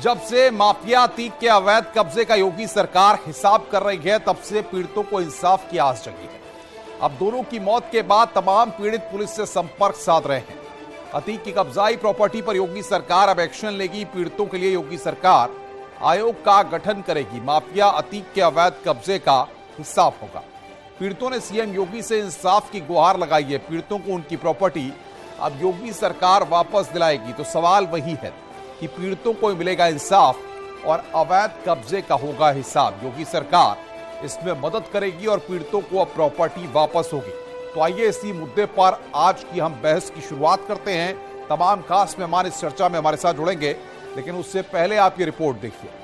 जब से माफिया अतीक के अवैध कब्जे का योगी सरकार हिसाब कर रही है, तब से पीड़ितों को इंसाफ की आस जगी है। अब दोनों की मौत के बाद तमाम पीड़ित पुलिस से संपर्क साध रहे हैं। अतीक की कब्जाई प्रॉपर्टी पर योगी सरकार अब एक्शन लेगी। पीड़ितों के लिए योगी सरकार आयोग का गठन करेगी। माफिया अतीक के अवैध कब्जे का हिसाब होगा। पीड़ितों ने सीएम योगी से इंसाफ की गुहार लगाई है। पीड़ितों को उनकी प्रॉपर्टी अब योगी सरकार वापस दिलाएगी। तो सवाल वही है कि पीड़ितों को मिलेगा इंसाफ और अवैध कब्जे का होगा हिसाब। योगी सरकार इसमें मदद करेगी और पीड़ितों को अब प्रॉपर्टी वापस होगी। तो आइए इसी मुद्दे पर आज की हम बहस की शुरुआत करते हैं। तमाम खास मेहमान इस चर्चा में हमारे साथ जुड़ेंगे, लेकिन उससे पहले आप ये रिपोर्ट देखिए।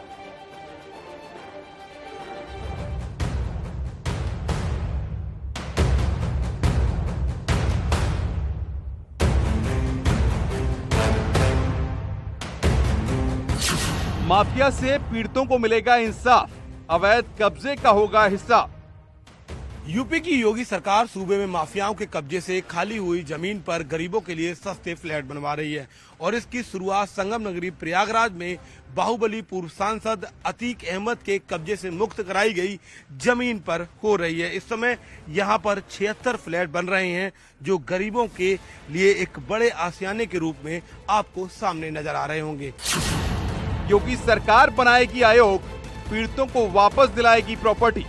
माफिया से पीड़ितों को मिलेगा इंसाफ, अवैध कब्जे का होगा हिसाब। यूपी की योगी सरकार सूबे में माफियाओं के कब्जे से खाली हुई जमीन पर गरीबों के लिए सस्ते फ्लैट बनवा रही है और इसकी शुरुआत संगम नगरी प्रयागराज में बाहुबली पूर्व सांसद अतीक अहमद के कब्जे से मुक्त कराई गई जमीन पर हो रही है। इस समय यहां पर 76 फ्लैट बन रहे हैं जो गरीबों के लिए एक बड़े आशियाने के रूप में आपको सामने नजर आ रहे होंगे। योगी सरकार बनाएगी आयोग, पीड़ितों को वापस दिलाएगी प्रॉपर्टी।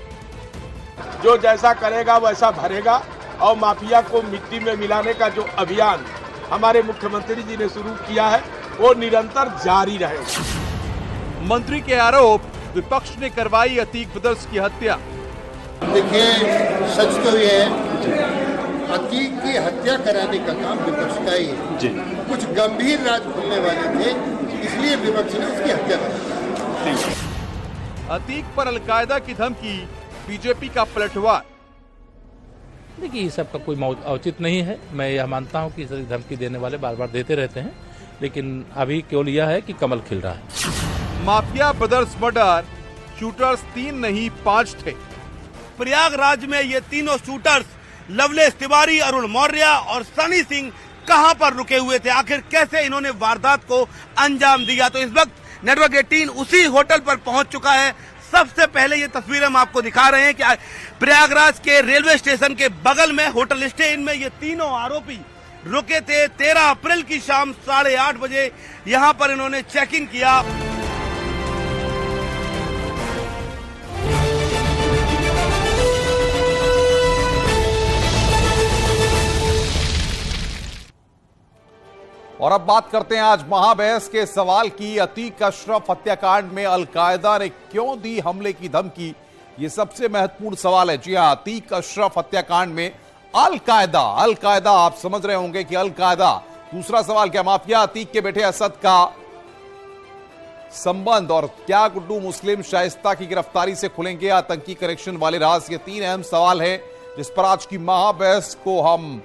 जो जैसा करेगा वैसा भरेगा और माफिया को मिट्टी में मिलाने का जो अभियान हमारे मुख्यमंत्री जी ने शुरू किया है वो निरंतर जारी रहेगा। मंत्री के आरोप, विपक्ष ने करवाई अतीक ब्रदर्स की हत्या। देखिए, सच तो ये है, अतीक की हत्या कराने का काम विपक्ष का ही है जी। कुछ गंभीर राज खुलने वाले थे, इसलिए विपक्ष ने उसकी हत्या की। अतीक पर अलकायदा की धमकी, बीजेपी का पलटवार। देखिए, ये सब का कोई औचित्य नहीं है। मैं यह मानता हूं कि धमकी देने वाले बार बार देते रहते हैं, लेकिन अभी केवल यह है कि कमल खिल रहा है। माफिया ब्रदर्स मर्डर, शूटर्स 3 नहीं 5 थे। प्रयागराज में ये तीनों शूटर्स लवलेश तिवारी, अरुण मौर्य और सनी सिंह कहां पर रुके हुए थे? आखिर कैसे इन्होंने वारदात को अंजाम दिया? तो इस वक्त नेटवर्क 18 उसी होटल पर पहुंच चुका है। सबसे पहले ये तस्वीर हम आपको दिखा रहे हैं कि प्रयागराज के रेलवे स्टेशन के बगल में होटल स्टे इन में ये तीनों आरोपी रुके थे। 13 अप्रैल की शाम 8:30 बजे यहां पर इन्होंने चेकिंग किया। और अब बात करते हैं आज महाबहस के सवाल की। अतीक अशरफ हत्याकांड में अलकायदा ने क्यों दी हमले की धमकी? ये सबसे महत्वपूर्ण सवाल है। जी हां, अतीक अशरफ हत्याकांड में अलकायदा आप समझ रहे होंगे कि अलकायदा। दूसरा सवाल, क्या माफिया अतीक के बेटे असद का संबंध? और क्या गुड्डू मुस्लिम शाइस्ता की गिरफ्तारी से खुलेंगे आतंकी कनेक्शन वाले राज? ये 3 अहम सवाल हैं जिस पर आज की महाबहस को हम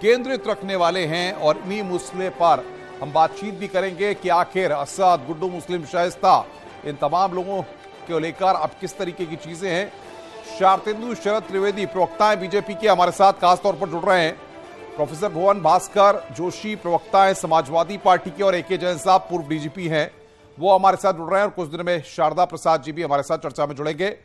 केंद्रित रखने वाले हैं और इन्हीं मुस्ले पर हम बातचीत भी करेंगे कि आखिर असद, गुड्डू मुस्लिम शाइस्ता, इन तमाम लोगों को लेकर अब किस तरीके की चीजें हैं। शारतेंदु शरद त्रिवेदी प्रवक्ता बीजेपी के हमारे साथ खासतौर पर जुड़ रहे हैं। प्रोफेसर भुवन भास्कर जोशी प्रवक्ता है समाजवादी पार्टी के, और AK जैन साहब पूर्व DGP हैं, वो हमारे साथ जुड़ रहे हैं। और कुछ दिन में शारदा प्रसाद जी भी हमारे साथ चर्चा में जुड़ेंगे।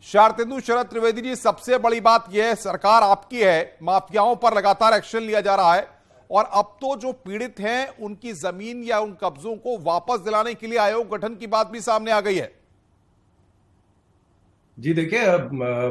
शारतेंदु शरद त्रिवेदी जी, सबसे बड़ी बात यह है, सरकार आपकी है, माफियाओं पर लगातार एक्शन लिया जा रहा है और अब तो जो पीड़ित हैं उनकी जमीन या उन कब्जों को वापस दिलाने के लिए आयोग गठन की बात भी सामने आ गई है। जी देखिए,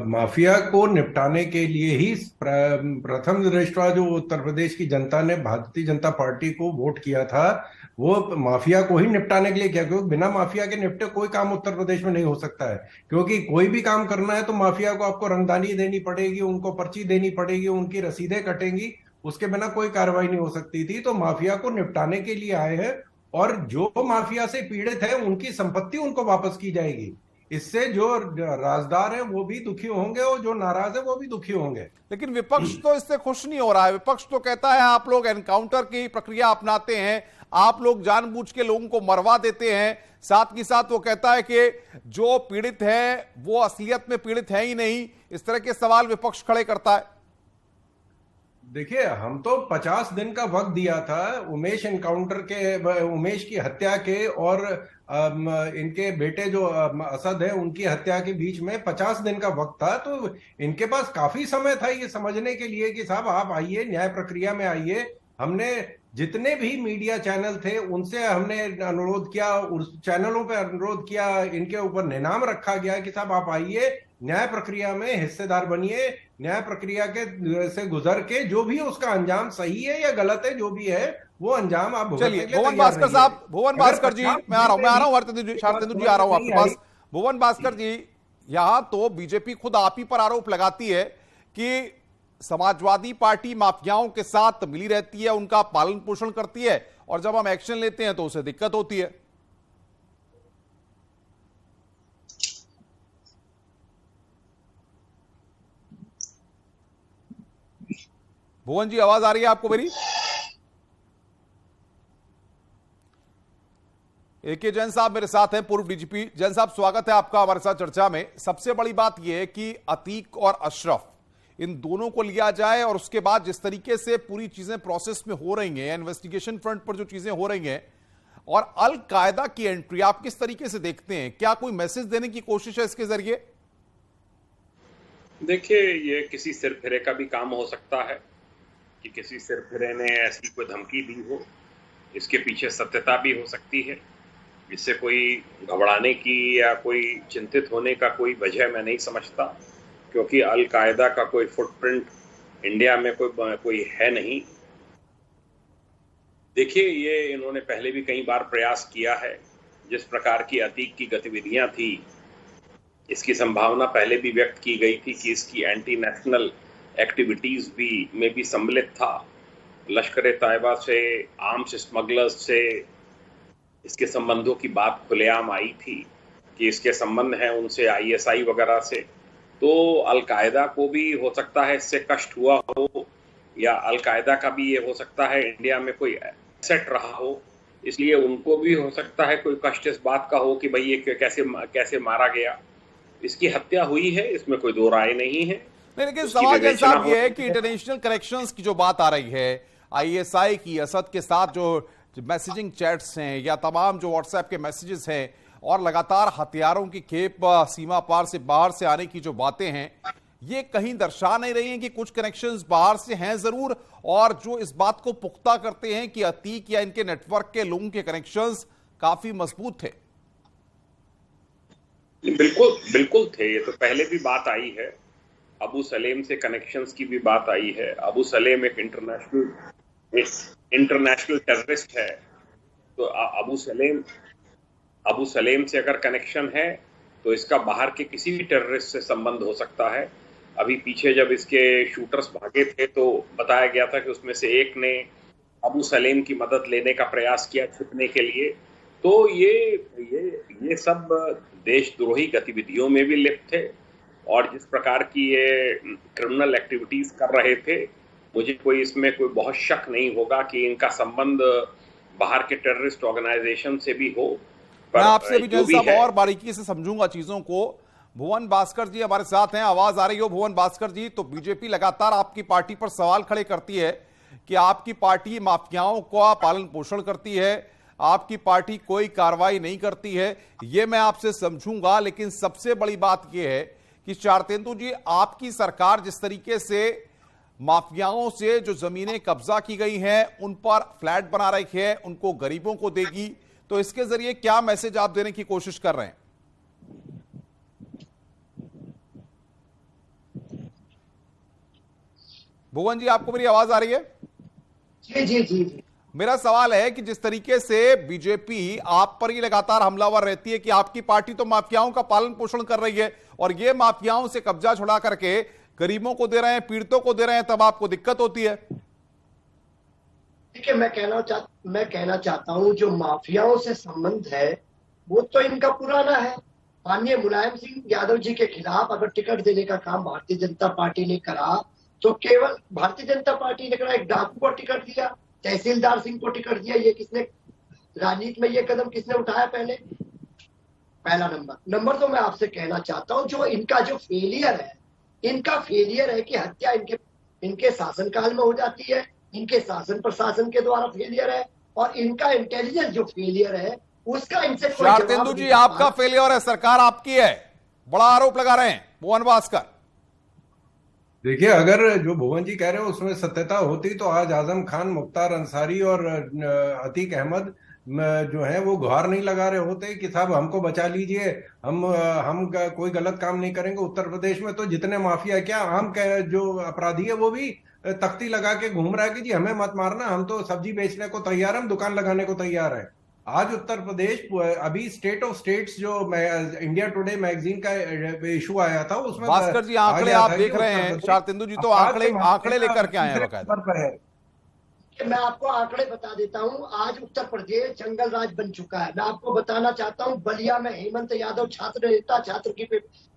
माफिया को निपटाने के लिए ही प्रथम दृष्टया जो उत्तर प्रदेश की जनता ने भारतीय जनता पार्टी को वोट किया था, वो माफिया को ही निपटाने के लिए किया, क्योंकि बिना माफिया के निपटे कोई काम उत्तर प्रदेश में नहीं हो सकता है। क्योंकि कोई भी काम करना है तो माफिया को आपको रंगदानी देनी पड़ेगी, उनको पर्ची देनी पड़ेगी, उनकी रसीदें कटेंगी, उसके बिना कोई कार्रवाई नहीं हो सकती थी। तो माफिया को निपटाने के लिए आए हैं और जो माफिया से पीड़ित है उनकी संपत्ति उनको वापस की जाएगी। इससे जो राजदार है वो भी दुखी होंगे और जो नाराज है वो भी दुखी होंगे। लेकिन विपक्ष तो इससे खुश नहीं हो रहा है। विपक्ष तो कहता है आप लोग एनकाउंटर की प्रक्रिया अपनाते हैं, आप लोग जानबूझ के लोगों को मरवा देते हैं। साथ ही साथ वो कहता है कि जो पीड़ित है वो असलियत में पीड़ित है ही नहीं। इस तरह के सवाल विपक्ष खड़े करता है। देखिए, हम तो 50 दिन का वक्त दिया था उमेश की हत्या के और इनके बेटे जो असद है उनकी हत्या के बीच में 50 दिन का वक्त था। तो इनके पास काफी समय था ये समझने के लिए कि साहब आप आइए, न्याय प्रक्रिया में आइए। हमने जितने भी मीडिया चैनल थे उनसे हमने अनुरोध किया, उस चैनलों पे अनुरोध किया, इनके ऊपर निनाम रखा गया कि साहब आप आइए, न्याय प्रक्रिया में हिस्सेदार बनिए, न्याय प्रक्रिया के से गुजर के जो भी उसका अंजाम सही है या गलत है, जो भी है वो अंजाम आप भुगतने के लिए भुवन भास्कर साहब, भुवन भास्कर जी, मैं आ रहा हूं शारदेंदु जी, आ रहा हूं आपके पास। भुवन भास्कर जी, यहां तो बीजेपी खुद आप ही पर आरोप लगाती है कि समाजवादी पार्टी माफियाओं के साथ मिली रहती है, उनका पालन पोषण करती है, और जब हम एक्शन लेते हैं तो उसे दिक्कत होती है। भुवन जी, आवाज आ रही है आपको मेरी? AK जैन साहब मेरे साथ हैं, पूर्व डीजीपी। जैन साहब, स्वागत है आपका हमारे साथ चर्चा में। सबसे बड़ी बात यह है कि अतीक और अशरफ, इन दोनों को लिया जाए, और उसके बाद जिस तरीके से पूरी चीजें प्रोसेस में हो रही हैं, इन्वेस्टिगेशन फ्रंट पर जो चीजें हो रही हैं, और अल कायदा की एंट्री, आप किस तरीके से देखते हैं? क्या कोई मैसेज देने की कोशिश है इसके जरिए? देखिए, ये किसी सिरफिरे का भी काम हो सकता है कि किसी सिरफिरे ने ऐसी कोई धमकी दी हो। इसके पीछे सत्यता भी हो सकती है। इससे कोई घबराने की या कोई चिंतित होने का कोई वजह मैं नहीं समझता, क्योंकि अल कायदा का कोई फुटप्रिंट इंडिया में कोई है नहीं। देखिए, ये इन्होंने पहले भी कई बार प्रयास किया है। जिस प्रकार की अतीक की गतिविधियां थी, इसकी संभावना पहले भी व्यक्त की गई थी कि इसकी एंटी नेशनल एक्टिविटीज में भी सम्मिलित था। लश्कर तैयबा से, आर्म्स स्मगलर्स से इसके संबंधों की बात खुलेआम आई थी कि इसके संबंध हैं उनसे, ISI वगैरह से। तो अल कायदा को भी हो सकता है इससे कष्ट हुआ हो, या अल कायदा का भी ये हो सकता है इंडिया में कोई एसेट रहा हो, इसलिए उनको भी हो सकता है कोई कष्ट इस बात का हो कि भाई ये कैसे मारा गया। इसकी हत्या हुई है, इसमें कोई दो राय नहीं है। लेकिन सवाल जैसा ये है कि इंटरनेशनल कनेक्शंस की जो बात आ रही है, ISI की, असद के साथ जो मैसेजिंग चैट्स हैं, या तमाम जो व्हाट्सएप के मैसेजेस हैं, और लगातार हथियारों की खेप सीमा पार से बाहर से आने की जो बातें हैं, ये कहीं दर्शा नहीं रही हैं कि कुछ कनेक्शंस बाहर से हैं जरूर, और जो इस बात को पुख्ता करते हैं कि अतीक या इनके नेटवर्क के लोगों के कनेक्शंस काफी मजबूत थे। बिल्कुल थे। ये तो पहले भी बात आई है। अबू सलेम से कनेक्शंस की भी बात आई है। अबू सलेम एक इंटरनेशनल टेररिस्ट है। तो अबू सलेम से अगर कनेक्शन है तो इसका बाहर के किसी भी टेररिस्ट से संबंध हो सकता है। अभी पीछे जब इसके शूटर्स भागे थे तो बताया गया था कि उसमें से एक ने अबू सलेम की मदद लेने का प्रयास किया छिपने के लिए। तो ये सब देशद्रोही गतिविधियों में भी लिप्त थे, और जिस प्रकार की ये क्रिमिनल एक्टिविटीज कर रहे थे, मुझे इसमें कोई बहुत शक नहीं होगा कि इनका संबंध बाहर के टेररिस्ट ऑर्गेनाइजेशन से भी हो। मैं आपसे भी जैन साहब और बारीकी से समझूंगा चीजों को। भुवन भास्कर जी हमारे साथ हैं, आवाज आ रही हो भुवन भास्कर जी? तो बीजेपी लगातार आपकी पार्टी पर सवाल खड़े करती है कि आपकी पार्टी माफियाओं का पालन पोषण करती है, आपकी पार्टी कोई कार्रवाई नहीं करती है। ये मैं आपसे समझूंगा, लेकिन सबसे बड़ी बात यह है कि शारदेंदु जी, आपकी सरकार जिस तरीके से माफियाओं से जो जमीनें कब्जा की गई हैं उन पर फ्लैट बना रखी है, उनको गरीबों को देगी, तो इसके जरिए क्या मैसेज आप देने की कोशिश कर रहे हैं? भुवन जी, आपको मेरी आवाज आ रही है? जी। मेरा सवाल है कि जिस तरीके से बीजेपी आप पर ही लगातार हमलावर रहती है कि आपकी पार्टी तो माफियाओं का पालन पोषण कर रही है, और ये माफियाओं से कब्जा छुड़ा करके गरीबों को दे रहे हैं, पीड़ितों को दे रहे हैं, तब आपको दिक्कत होती है। ठीक है, मैं कहना चाहता हूं, जो माफियाओं से संबंध है वो तो इनका पुराना है। माननीय मुलायम सिंह यादव जी के खिलाफ अगर टिकट देने का काम भारतीय जनता पार्टी ने करा तो केवल भारतीय जनता पार्टी ने करा। एक डाकू को टिकट दिया, तहसीलदार सिंह को टिकट दिया। ये किसने, राजनीति में ये कदम किसने उठाया? पहला नंबर तो मैं आपसे कहना चाहता हूं, जो इनका जो फेलियर है कि हत्या इनके शासनकाल में हो जाती है, इनके शासन प्रशासन के द्वारा फेलियर है, और इनका इंटेलिजेंस जो फेलियर है उसका इनसे कोई जवाब शारदेंदु जी नहीं। आपका फेलियर है, सरकार आपकी है, बड़ा आरोप लगा रहे हैं भुवन भास्कर। देखिए, अगर जो भुवन जी कह रहे हो उसमें सत्यता होती तो आज आजम खान, मुख्तार अंसारी और अतीक अहमद जो है वो गुहार नहीं लगा रहे होते कि साहब हमको बचा लीजिए, हम कोई गलत काम नहीं करेंगे। उत्तर प्रदेश में तो जितने माफिया, क्या आम जो अपराधी है वो भी तख्ती लगा के घूम रहा है कि जी हमें मत मारना, हम तो सब्जी बेचने को तैयार, हम दुकान लगाने को तैयार है। आज उत्तर प्रदेश, अभी स्टेट ऑफ स्टेट्स जो इंडिया टुडे मैगजीन का इशू आया था उसमें भास्कर जी आंकड़े आप देख रहे हैं, शारदेंदु जी तो आंकड़े लेकर के आए हैं बकायदा। मैं आपको आंकड़े बता देता हूं। आज उत्तर प्रदेश जंगल राज बन चुका है। मैं आपको बताना चाहता हूं, बलिया में हेमंत यादव छात्र नेता छात्र की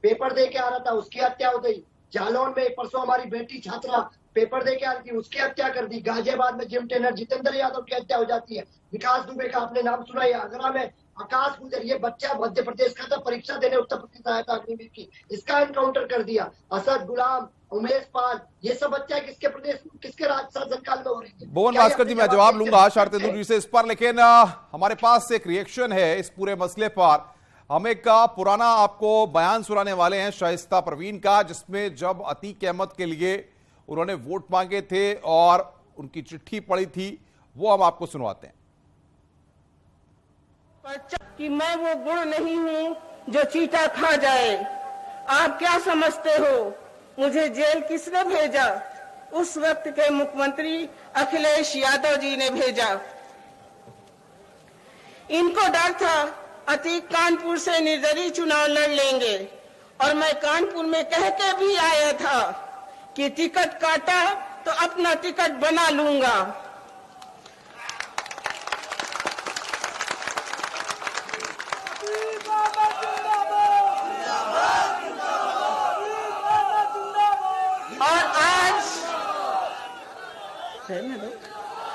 पेपर दे के आ रहा था, उसकी हत्या हो गई। जालौन में परसों हमारी बेटी छात्रा पेपर दे के आ रही थी, उसकी हत्या कर दी। गाजियाबाद में जिम ट्रेनर जितेंद्र यादव की हत्या हो जाती है। विकास दुबे का आपने नाम सुना है। आगरा में आकाश गुजर, ये बच्चा मध्य प्रदेश का था, परीक्षा देने उत्तर प्रदेश आया था अग्निवीर की, इसका एनकाउंटर कर दिया। असद गुलाम, उमेश पाल, ये सब बच्चा किसके प्रदेश, किसके राज शासनकाल में हो रही है? भुवन भास्कर जी, मैं जवाब लूंगा शारदेंदु जी से इस पर, लेकिन हमारे पास एक रिएक्शन है इस पूरे मसले पर। हम एक पुराना आपको बयान सुनाने वाले हैं शाइस्ता परवीन का, जिसमें जब अतीक अहमद के लिए उन्होंने वोट मांगे थे और उनकी चिट्ठी पड़ी थी, वो हम आपको सुनवाते हैं। कि मैं वो गुण नहीं हूं जो चीटा खा जाए। आप क्या समझते हो मुझे जेल किसने भेजा? उस वक्त के मुख्यमंत्री अखिलेश यादव जी ने भेजा। इनको डर था अतीक कानपुर से निर्दलीय चुनाव लड़ लेंगे, और मैं कानपुर में कह के भी आया था कि टिकट काटा तो अपना टिकट बना लूंगा।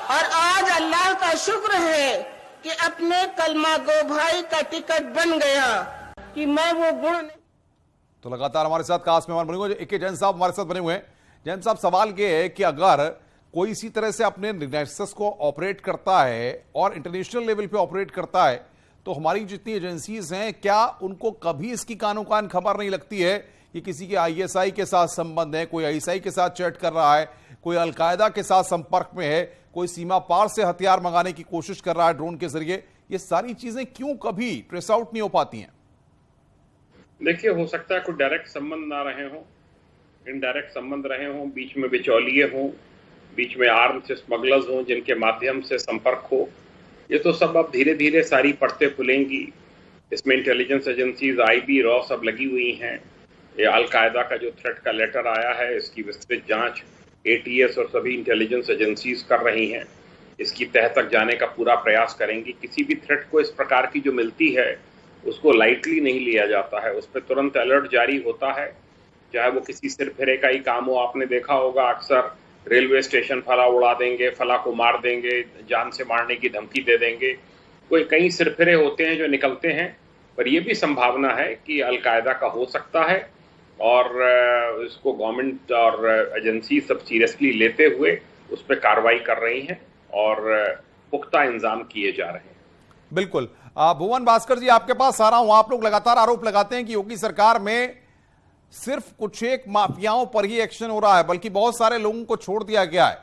और आज अल्लाह का शुक्र है कि अपने कलमा गो भाई का टिकट बन गया कि मैं वो गुण नहीं। तो लगातार हमारे साथ खास मेहमान बने हुए ए.के. जैन साहब हमारे साथ बने हुए हैं। जैन साहब, सवाल ये है कि अगर कोई इसी तरह से अपने नेक्सस को ऑपरेट करता है और इंटरनेशनल लेवल पे ऑपरेट करता है, तो हमारी जितनी एजेंसीज हैं, क्या उनको कभी इसकी कानो कान खबर नहीं लगती है कि किसी के आईएसआई के साथ संबंध है, कोई आईएसआई के साथ चैट कर रहा है, कोई अलकायदा के साथ संपर्क में है, कोई सीमा पार से हथियार मंगाने की कोशिश कर रहा है ड्रोन के जरिए? ये सारी चीजें क्यों कभी ट्रेस आउट नहीं हो पाती हैं? देखिए, हो सकता है कोई डायरेक्ट संबंध ना रहे हों, इनडायरेक्ट संबंध रहे हों, बीच में बिचौलिए हों, बीच में आर्म्स स्मगलर्स हों जिनके माध्यम से संपर्क हो। ये तो सब अब धीरे धीरे सारी परतें खुलेंगी। इसमें इंटेलिजेंस एजेंसीज, आईबी, रॉ सब लगी हुई हैं। ये अलकायदा का जो थ्रेट का लेटर आया है, इसकी विस्तृत जांच एटीएस और सभी इंटेलिजेंस एजेंसीज कर रही हैं। इसकी तह तक जाने का पूरा प्रयास करेंगी। किसी भी थ्रेट को इस प्रकार की जो मिलती है उसको लाइटली नहीं लिया जाता है, उस पर तुरंत अलर्ट जारी होता है। चाहे वो किसी सिरफिरे का ही काम हो, आपने देखा होगा अक्सर रेलवे स्टेशन फला उड़ा देंगे, फला को मार देंगे, जान से मारने की धमकी दे देंगे। कोई कई सिरफिरे होते हैं जो निकलते हैं, पर यह भी संभावना है कि अलकायदा का हो सकता है, और इसको गवर्नमेंट और एजेंसी सब सीरियसली लेते हुए उस पर कार्रवाई कर रही हैं और पुख्ता इंतजाम किए जा रहे हैं। बिल्कुल। भुवन भास्कर जी, आपके पास आ रहा हूं। आप लोग लगातार आरोप लगाते हैं कि योगी सरकार में सिर्फ कुछ एक माफियाओं पर ही एक्शन हो रहा है, बल्कि बहुत सारे लोगों को छोड़ दिया गया है।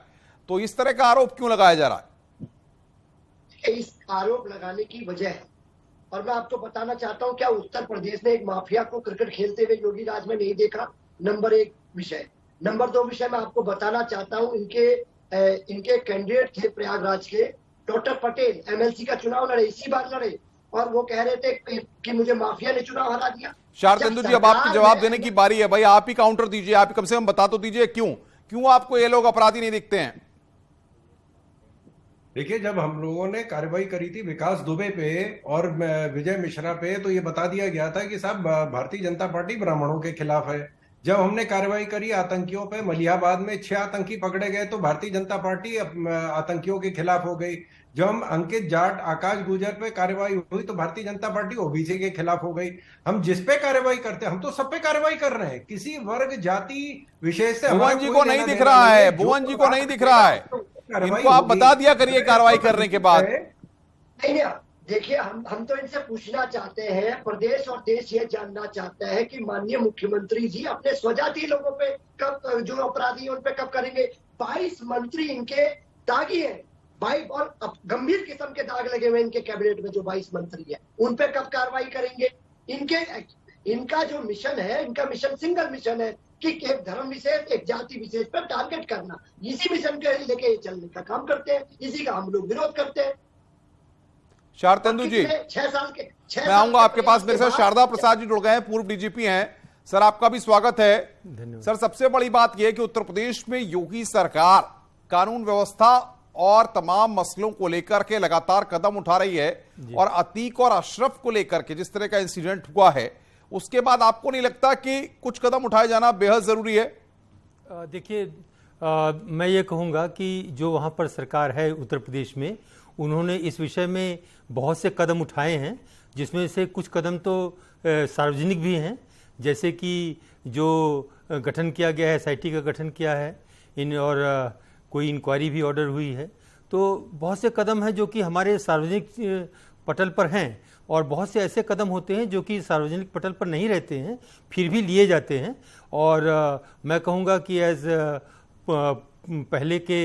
तो इस तरह का आरोप क्यों लगाया जा रहा है? इस आरोप लगाने की वजह है, और मैं आपको बताना चाहता हूं, क्या उत्तर प्रदेश ने एक माफिया को क्रिकेट खेलते हुए योगी राज में नहीं देखा? नंबर 1 विषय। नंबर 2 विषय मैं आपको बताना चाहता हूं, इनके कैंडिडेट थे प्रयागराज के डॉक्टर पटेल, एमएलसी का चुनाव लड़े, इसी बार लड़े, और वो कह रहे थे कि मुझे माफिया ने चुनाव हरा दिया। शारदेंदु जी, अब आपकी जवाब देने की बारी है। भाई, आप ही काउंटर दीजिए, आप कम से कम बता तो दीजिए क्यों आपको ये लोग अपराधी नहीं दिखते हैं? देखिए, जब हम लोगों ने कार्रवाई करी थी विकास दुबे पे और विजय मिश्रा पे, तो ये बता दिया गया था कि साहब भारतीय जनता पार्टी ब्राह्मणों के खिलाफ है, जब हमने कार्रवाई करी आतंकियों पे, मलिहाबाद में 6 आतंकी पकड़े गए तो भारतीय जनता पार्टी आतंकियों के खिलाफ हो गई। जब हम अंकित जाट, आकाश गुर्जर पे कार्रवाई हुई तो भारतीय जनता पार्टी ओबीसी के खिलाफ हो गई। हम जिस पे कार्रवाई करते हैं, हम तो सब पे कार्रवाई कर रहे हैं, किसी वर्ग जाति विशेष से। भुवन जी को नहीं दिख रहा है, भुवन जी को नहीं दिख रहा है, इनको आप बता दिया करिए कार्रवाई करने के बाद। नहीं, देखिए हम तो इनसे पूछना चाहते हैं, प्रदेश और देश ये जानना चाहते हैं कि माननीय मुख्यमंत्री जी अपने स्वजातीय लोगों पे कब, जो अपराधी उन पे कब करेंगे। 22 मंत्री इनके दागी हैं, 22 और गंभीर किस्म के दाग लगे हुए इनके कैबिनेट में जो 22 मंत्री है, उन पे कब कार्रवाई करेंगे। इनका जो मिशन है, इनका मिशन सिंगल मिशन है कि एक धर्म विशेष, एक जाति विशेष पर टारगेट करना। इसी मिशन के लेके चलने का काम करते हैं, इसी का हम लोग विरोध करते हैं। शारदेंदु जी, 6 साल के मैं आऊंगा आपके पास। मेरे साथ शारदा प्रसाद जी जुड़ गए हैं, पूर्व डीजीपी हैं। सर, आपका भी स्वागत है। सर, सबसे बड़ी बात यह है कि उत्तर प्रदेश में योगी सरकार कानून व्यवस्था और तमाम मसलों को लेकर के लगातार कदम उठा रही है, और अतीक और अशरफ को लेकर के जिस तरह का इंसिडेंट हुआ है, उसके बाद आपको नहीं लगता कि कुछ कदम उठाए जाना बेहद जरूरी है? देखिए, मैं ये कहूँगा कि जो वहाँ पर सरकार है उत्तर प्रदेश में, उन्होंने इस विषय में बहुत से कदम उठाए हैं, जिसमें से कुछ कदम तो सार्वजनिक भी हैं, जैसे कि जो गठन किया गया है, एसआईटी का गठन किया है और कोई इंक्वायरी भी ऑर्डर हुई है। तो बहुत से कदम हैं जो कि हमारे सार्वजनिक पटल पर हैं, और बहुत से ऐसे कदम होते हैं जो कि सार्वजनिक पटल पर नहीं रहते हैं, फिर भी लिए जाते हैं। और मैं कहूँगा कि एज पहले के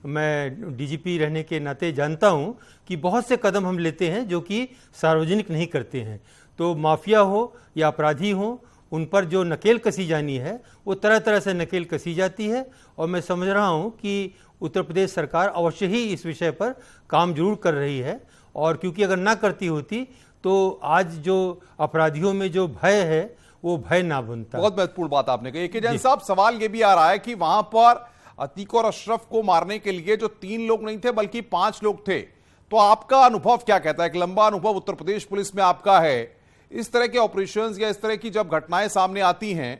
मैं डीजीपी रहने के नाते जानता हूं कि बहुत से कदम हम लेते हैं जो कि सार्वजनिक नहीं करते हैं। तो माफिया हो या अपराधी हो, उन पर जो नकेल कसी जानी है वो तरह तरह से नकेल कसी जाती है, और मैं समझ रहा हूं कि उत्तर प्रदेश सरकार अवश्य ही इस विषय पर काम जरूर कर रही है। और क्योंकि अगर ना करती होती तो आज जो अपराधियों में जो भय है वो भय ना बनता। बहुत महत्वपूर्ण बात आपने कही। के जैन साहब, सवाल ये भी आ रहा है कि वहां पर अतीक और अशरफ को मारने के लिए जो 3 लोग नहीं थे बल्कि 5 लोग थे, तो आपका अनुभव क्या कहता है? एक लंबा अनुभव उत्तर प्रदेश पुलिस में आपका है, इस तरह के ऑपरेशंस या इस तरह की जब घटनाएं सामने आती हैं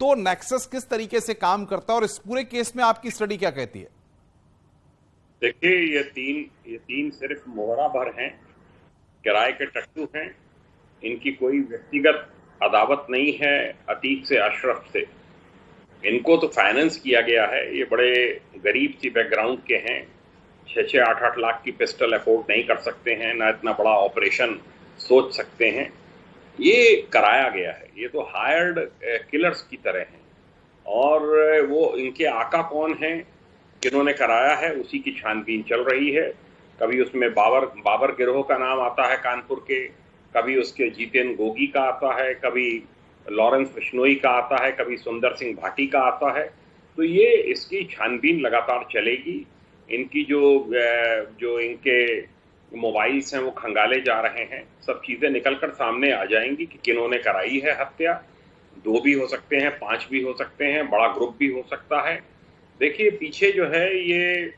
तो नेक्सस किस तरीके से काम करता है, और इस पूरे केस में आपकी स्टडी क्या कहती है? देखिए, ये तीन सिर्फ मोहरा भर हैं, किराए के टट्टू हैं। इनकी कोई व्यक्तिगत अदावत नहीं है अतीक से, अशरफ से। इनको तो फाइनेंस किया गया है। ये बड़े गरीब सी बैकग्राउंड के हैं, 6-6, 8-8 लाख की पिस्टल अफोर्ड नहीं कर सकते हैं, ना इतना बड़ा ऑपरेशन सोच सकते हैं। ये कराया गया है, ये तो हायर्ड किलर्स की तरह हैं। और वो इनके आका कौन हैं, किन्होंने कराया है, उसी की छानबीन चल रही है। कभी उसमें बाबर गिरोह का नाम आता है कानपुर के, कभी उसके जितेन गोगी का आता है, कभी लॉरेंस बिश्नोई का आता है, कभी सुंदर सिंह भाटी का आता है। तो ये इसकी छानबीन लगातार चलेगी। इनकी जो इनके मोबाइल्स हैं वो खंगाले जा रहे हैं, सब चीज़ें निकलकर सामने आ जाएंगी कि किन्होंने कराई है हत्या। 2 भी हो सकते हैं, 5 भी हो सकते हैं, बड़ा ग्रुप भी हो सकता है। देखिए, पीछे जो है ये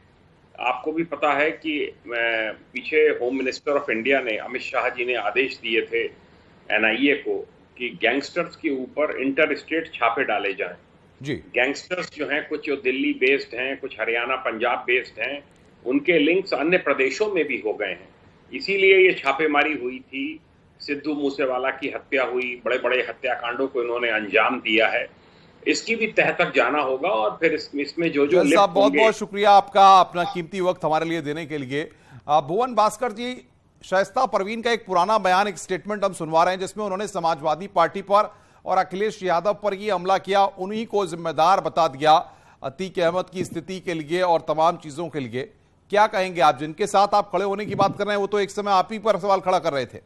आपको भी पता है कि पीछे होम मिनिस्टर ऑफ इंडिया ने, अमित शाह जी ने आदेश दिए थे NIA को कि गैंगस्टर्स के ऊपर इंटर स्टेट छापे डाले जाएं। जी, गैंगस्टर्स जो हैं, कुछ जो दिल्ली बेस्ड हैं, कुछ हरियाणा पंजाब बेस्ड हैं, उनके लिंक्स अन्य प्रदेशों में भी हो गए हैं। इसीलिए ये छापेमारी हुई थी। सिद्धू मूसेवाला की हत्या हुई, बड़े बड़े हत्याकांडों को इन्होंने अंजाम दिया है। इसकी भी तह तक जाना होगा, और फिर इसमें जो साहब, बहुत बहुत शुक्रिया आपका अपना कीमती वक्त हमारे लिए देने के लिए। भुवन भास्कर जी, शाइस्ता परवीन का एक पुराना बयान, एक स्टेटमेंट हम सुनवा रहे हैं, जिसमें उन्होंने समाजवादी पार्टी पर और अखिलेश यादव पर ये हमला किया, उन्हीं को जिम्मेदार बता दिया अतीक अहमद की स्थिति के लिए और तमाम चीजों के लिए। क्या कहेंगे आप? जिनके साथ आप खड़े होने की बात कर रहे हैं वो तो एक समय आप ही पर सवाल खड़ा कर रहे थे।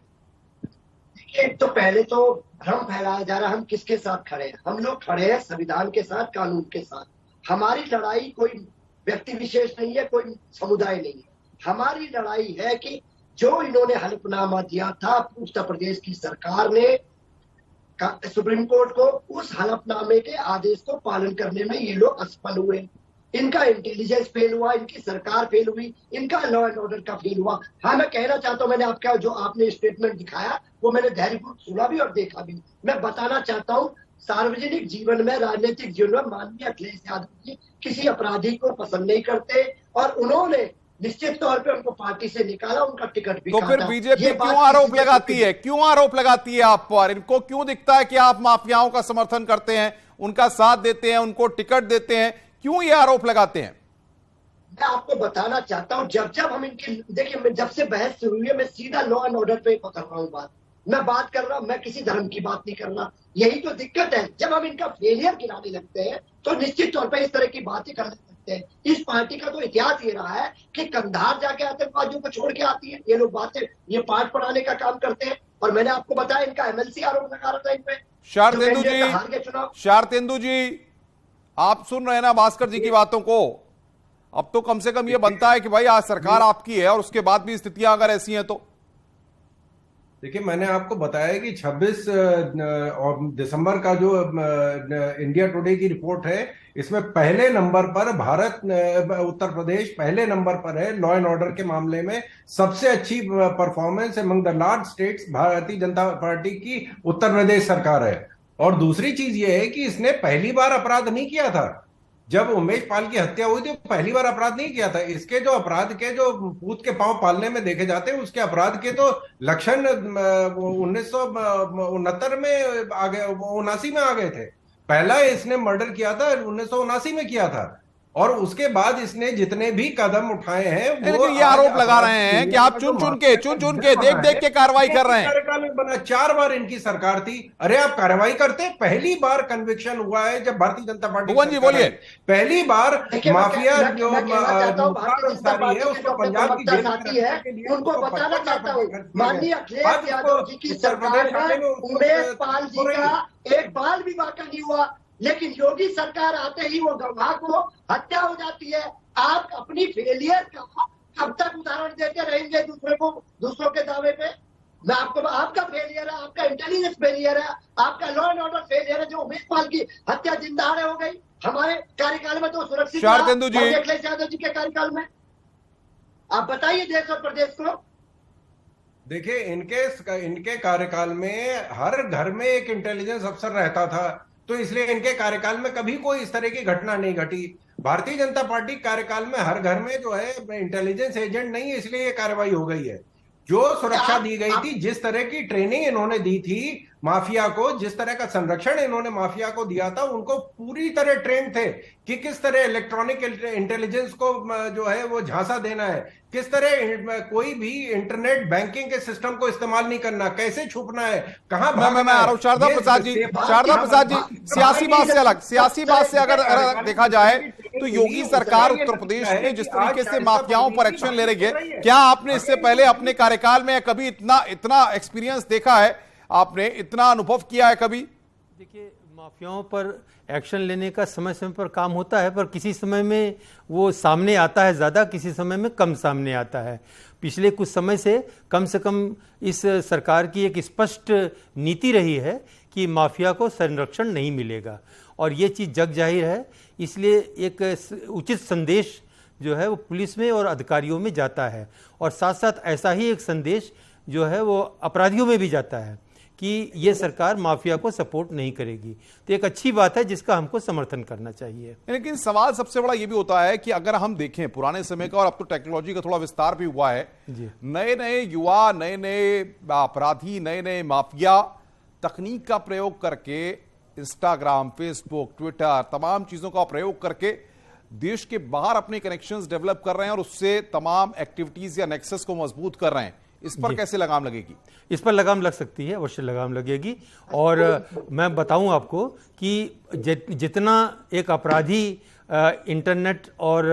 तो पहले तो भ्रम फैलाया जा रहा है हम किसके साथ खड़े हैं। हम लोग खड़े हैं संविधान के साथ, कानून के साथ। हमारी लड़ाई कोई व्यक्ति विशेष नहीं है, कोई समुदाय नहीं है। हमारी लड़ाई है कि जो इन्होंने हलफनामा दिया था उत्तर प्रदेश की सरकार ने सुप्रीम कोर्ट को, उस हलफनामे के आदेश को पालन करने में ये लोग असफल हुए। इनका इंटेलिजेंस फेल हुआ, इनकी सरकार फेल हुई, इनका लॉ एंड ऑर्डर का फेल हुआ। हाँ, मैं कहना चाहता हूं, मैंने आपका जो आपने स्टेटमेंट दिखाया वो मैंने धैर्यपूर्वक सुना भी और देखा भी। मैं बताना चाहता हूं सार्वजनिक जीवन में, राजनीतिक जीवन में माननीय अखिलेश यादव जी किसी अपराधी को पसंद नहीं करते और उन्होंने निश्चित तौर पे उनको पार्टी से निकाला, उनका टिकट भी तो फिर बीजेपी क्यों आरोप लगाती है, क्यों आरोप लगाती है आप पर? इनको क्यों दिखता है कि आप माफियाओं का समर्थन करते हैं, उनका साथ देते हैं, उनको टिकट देते हैं? क्यों ये आरोप लगाते हैं? मैं आपको बताना चाहता हूं, जब हम इनकी, देखिए जब से बहस शुरू हुई है मैं सीधा लॉ एंड ऑर्डर पे पकड़ रहा हूँ बात। मैं बात कर रहा हूं, मैं किसी धर्म की बात नहीं कर रहा। यही तो दिक्कत है, जब हम इनका फेलियर गिराने लगते हैं तो निश्चित तौर पर इस तरह की बातें करने लगते हैं। इस पार्टी का तो इतिहास ये रहा है कि कंधार जाके आतंकवादियों को छोड़ के आती है। ये लोग बातें, ये पाठ पढ़ाने का काम करते हैं। और मैंने आपको बताया इनका एमएलसी आरोप लगा रहा था इन पे। शारदेंदु जी, आप सुन रहे हैं ना भास्कर जी की बातों को? अब तो कम से कम ये बनता है कि भाई आज सरकार आपकी है और उसके बाद भी स्थितियां अगर ऐसी हैं तो। देखिए, मैंने आपको बताया कि 26 दिसंबर का जो इंडिया टुडे की रिपोर्ट है, इसमें पहले नंबर पर भारत, उत्तर प्रदेश पहले नंबर पर है लॉ एंड ऑर्डर के मामले में। सबसे अच्छी performance among the large states Bharatiya Janata party की उत्तर प्रदेश सरकार है। और दूसरी चीज ये है कि इसने पहली बार अपराध नहीं किया था। जब उमेश पाल की हत्या हुई थी पहली बार अपराध नहीं किया था। इसके जो अपराध के जो पूत के पांव पालने में देखे जाते हैं, उसके अपराध के तो लक्षण 1969 में आ गए, 79 में आ गए थे। पहला इसने मर्डर किया था 1979 में किया था। और उसके बाद इसने जितने भी कदम उठाए हैं, लेकिन ये आरोप लगा रहे हैं कि आप चुन चुन के देख के कार्रवाई कर रहे हैं। कार्यकाल में बना 4 बार इनकी सरकार थी। अरे आप कार्रवाई करते, पहली बार कन्विक्शन हुआ है जब भारतीय जनता पार्टी। भुवन जी बोलिए। पहली बार माफिया जो है उसको पंजाब की जेल है, उनको बताना चाहता हूँ माननीय अखिलेश यादव जी की सरकार में उमेश पाल जी का एक बाल भी वाक़ा नहीं हुआ, लेकिन योगी सरकार आते ही वो गवाह को हत्या हो जाती है। आप अपनी फेलियर का कब तक उदाहरण देते रहेंगे दूसरों के दावे पे? मैं आपको, आपका फेलियर है, आपका इंटेलिजेंस फेलियर है, आपका लॉ एंड ऑर्डर फेलियर है। जो उमेश पाल की हत्या जिंदाड़े हो गई हमारे कार्यकाल में तो सुरक्षित अखिलेश यादव जी के कार्यकाल में। आप बताइए देश और प्रदेश को। देखिए, इनके कार्यकाल में हर घर में एक इंटेलिजेंस अफसर रहता था, तो इसलिए इनके कार्यकाल में कभी कोई इस तरह की घटना नहीं घटी। भारतीय जनता पार्टी कार्यकाल में हर घर में जो है इंटेलिजेंस एजेंट नहीं है, इसलिए ये कार्रवाई हो गई है। जो सुरक्षा दी गई थी, जिस तरह की ट्रेनिंग इन्होंने दी थी माफिया को, जिस तरह का संरक्षण इन्होंने माफिया को दिया था, उनको पूरी तरह ट्रेन थे कि किस तरह इलेक्ट्रॉनिक इंटेलिजेंस को जो है वो झांसा देना है, किस तरह कोई भी इंटरनेट बैंकिंग के सिस्टम को इस्तेमाल नहीं करना, कैसे छुपना है, कहां भागना है। शारदा प्रसाद जी, सियासी बात से अगर देखा जाए तो योगी सरकार उत्तर प्रदेश में जिस तरीके से माफियाओं पर एक्शन ले रही है, क्या आपने इससे पहले अपने कार्यकाल में कभी इतना एक्सपीरियंस देखा है? आपने इतना अनुभव किया है कभी? देखिए, माफियाओं पर एक्शन लेने का समय समय पर काम होता है, पर किसी समय में वो सामने आता है ज़्यादा, किसी समय में कम सामने आता है। पिछले कुछ समय से कम इस सरकार की एक स्पष्ट नीति रही है कि माफिया को संरक्षण नहीं मिलेगा, और ये चीज़ जग जाहिर है। इसलिए एक उचित संदेश जो है वो पुलिस में और अधिकारियों में जाता है, और साथ साथ ऐसा ही एक संदेश जो है वो अपराधियों में भी जाता है कि ये सरकार माफिया को सपोर्ट नहीं करेगी। तो एक अच्छी बात है जिसका हमको समर्थन करना चाहिए। लेकिन सवाल सबसे बड़ा ये भी होता है कि अगर हम देखें पुराने समय का, और अब तो टेक्नोलॉजी का थोड़ा विस्तार भी हुआ है, नए नए युवा, नए नए अपराधी, नए नए माफिया तकनीक का प्रयोग करके, इंस्टाग्राम, फेसबुक, ट्विटर, तमाम चीजों का प्रयोग करके देश के बाहर अपने कनेक्शंस डेवलप कर रहे हैं और उससे तमाम एक्टिविटीज या नेक्सस को मजबूत कर रहे हैं। इस पर कैसे लगाम लगेगी? इस पर लगाम लग सकती है, अवश्य लगाम लगेगी। और मैं बताऊं आपको कि जितना एक अपराधी इंटरनेट और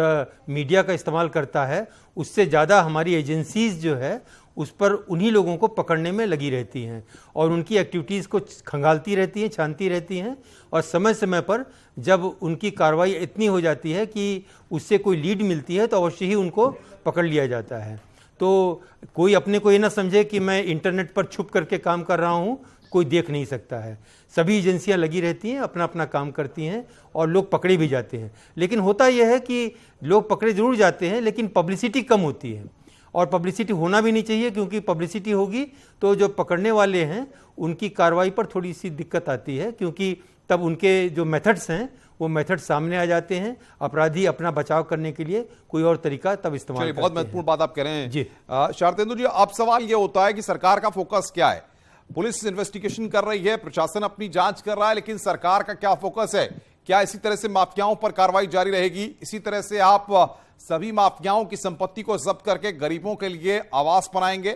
मीडिया का इस्तेमाल करता है, उससे ज़्यादा हमारी एजेंसीज जो है उस पर उन्हीं लोगों को पकड़ने में लगी रहती हैं और उनकी एक्टिविटीज़ को खंगालती रहती हैं, छानती रहती हैं, और समय समय पर जब उनकी कार्रवाई इतनी हो जाती है कि उससे कोई लीड मिलती है तो अवश्य ही उनको पकड़ लिया जाता है। तो कोई अपने को ये ना समझे कि मैं इंटरनेट पर छुप करके काम कर रहा हूँ, कोई देख नहीं सकता है। सभी एजेंसियां लगी रहती हैं, अपना अपना काम करती हैं और लोग पकड़े भी जाते हैं। लेकिन होता यह है कि लोग पकड़े जरूर जाते हैं, लेकिन पब्लिसिटी कम होती है, और पब्लिसिटी होना भी नहीं चाहिए, क्योंकि पब्लिसिटी होगी तो जो पकड़ने वाले हैं उनकी कार्रवाई पर थोड़ी सी दिक्कत आती है, क्योंकि तब उनके जो मेथड्स हैं वो मेथड सामने आ जाते हैं। अपराधी अपना बचाव करने के लिए कोई और तरीका तब इस्तेमाल करते हैं। बहुत महत्वपूर्ण बात आप कह रहे हैं जी। शारदेंदु जी, अब सवाल ये होता है कि सरकार का फोकस क्या है? पुलिस इन्वेस्टिगेशन कर रही है, प्रशासन अपनी जांच कर रहा है, लेकिन सरकार का क्या फोकस है? क्या इसी तरह से माफियाओं पर कार्रवाई जारी रहेगी? इसी तरह से आप सभी माफियाओं की संपत्ति को जब्त करके गरीबों के लिए आवास बनाएंगे?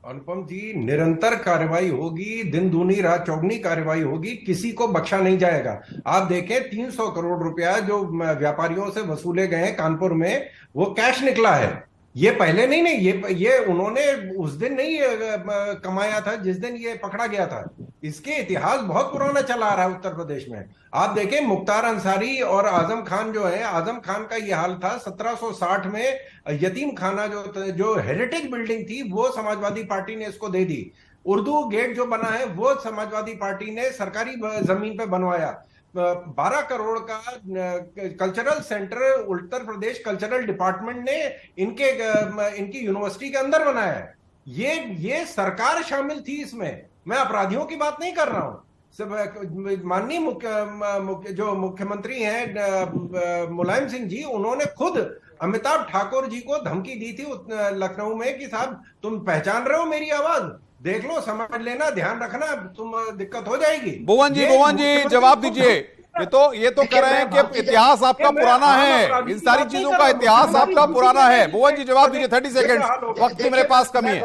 अनुपम जी, निरंतर कार्रवाई होगी, दिन दूनी रात चौगुनी कार्रवाई होगी, किसी को बख्शा नहीं जाएगा। आप देखें 300 करोड़ रुपया जो व्यापारियों से वसूले गए हैं कानपुर में, वो कैश निकला है। ये पहले नहीं, ये उन्होंने उस दिन नहीं कमाया था जिस दिन ये पकड़ा गया था। इसके इतिहास बहुत पुराना चला आ रहा है उत्तर प्रदेश में। आप देखें मुख्तार अंसारी और आजम खान जो है, आजम खान का ये हाल था 1760 में यतीम खाना जो हेरिटेज बिल्डिंग थी वो समाजवादी पार्टी ने इसको दे दी। उर्दू गेट जो बना है वो समाजवादी पार्टी ने सरकारी जमीन पे बनवाया। 12 करोड़ का cultural centre Uttar Pradesh cultural department ने इनकी यूनिवर्सिटी के अंदर बनाया है। ये सरकार शामिल थी इसमें। मैं अपराधियों की बात नहीं कर रहा हूं। माननीय जो मुख्यमंत्री हैं मुलायम सिंह जी, उन्होंने खुद अमिताभ ठाकुर जी को धमकी दी थी लखनऊ में कि साहब तुम पहचान रहे हो मेरी आवाज, देख लो, समझ लेना, ध्यान रखना, तुम दिक्कत हो जाएगी। भुवन जी जवाब दीजिए। ये तो कह रहे हैं कि इतिहास आपका पुराना है, इन सारी चीजों का इतिहास आपका पुराना है। भुवन जी जवाब दीजिए, 30 सेकंड, वक्त की मेरे पास कमी है।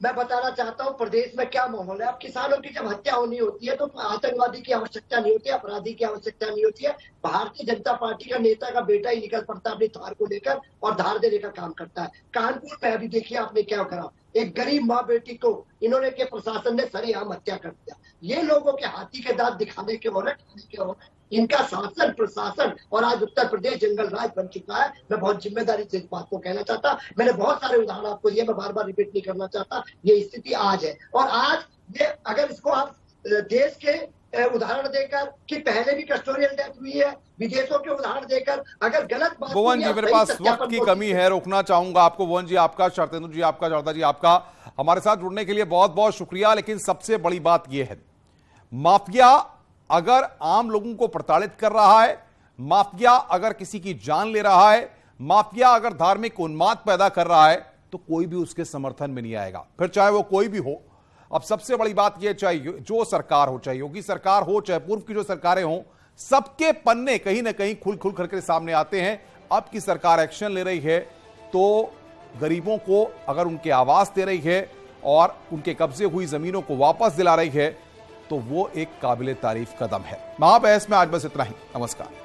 मैं बताना चाहता हूं प्रदेश में क्या माहौल है। अब किसानों की जब हत्या होनी होती है तो आतंकवादी की आवश्यकता नहीं होती है, अपराधी की आवश्यकता नहीं होती है। भारतीय जनता पार्टी का नेता का बेटा ही निकल पड़ता है अपनी थार को लेकर और धार देने का काम करता है। कानपुर में अभी देखिए आपने क्या करा, एक गरीब माँ बेटी को इन्होंने के प्रशासन ने सरेआम हत्या कर दिया। ये लोगों के हाथी के दांत दिखाने के हो रहे, इनका शासन प्रशासन और आज उत्तर प्रदेश जंगल राज बन चुका है। मैं बहुत जिम्मेदारी से इस बात को कहना चाहता, मैंने बहुत सारे उदाहरण आपको दिए, मैं बार बार रिपीट नहीं करना चाहता। ये स्थिति आज है और आज ये अगर इसको आप देश के उदाहरण देकर कि पहले भी कस्टोरियल डेथ हुई है, विदेशों के उदाहरण देकर अगर गलत बात। भुवन जी मेरे पास वक्त की कमी है, रोकना चाहूंगा आपको। भुवन जी आपका, शारदेंदु जी आपका, शारदा जी आपका, हमारे साथ जुड़ने के लिए बहुत बहुत शुक्रिया। लेकिन सबसे बड़ी बात यह है, माफिया अगर आम लोगों को प्रताड़ित कर रहा है, माफिया अगर किसी की जान ले रहा है, माफिया अगर धार्मिक उन्माद पैदा कर रहा है, तो कोई भी उसके समर्थन में नहीं आएगा, फिर चाहे वो कोई भी हो। अब सबसे बड़ी बात यह, चाहे जो सरकार हो, चाहे योगी सरकार हो, चाहे पूर्व की जो सरकारें हों, सबके पन्ने कहीं ना कहीं खुल खुल करके सामने आते हैं। अब की सरकार एक्शन ले रही है तो गरीबों को अगर उनके आवास दे रही है और उनके कब्जे हुई जमीनों को वापस दिला रही है, तो वो एक काबिले तारीफ कदम है। महाबहस में आज बस इतना ही। नमस्कार।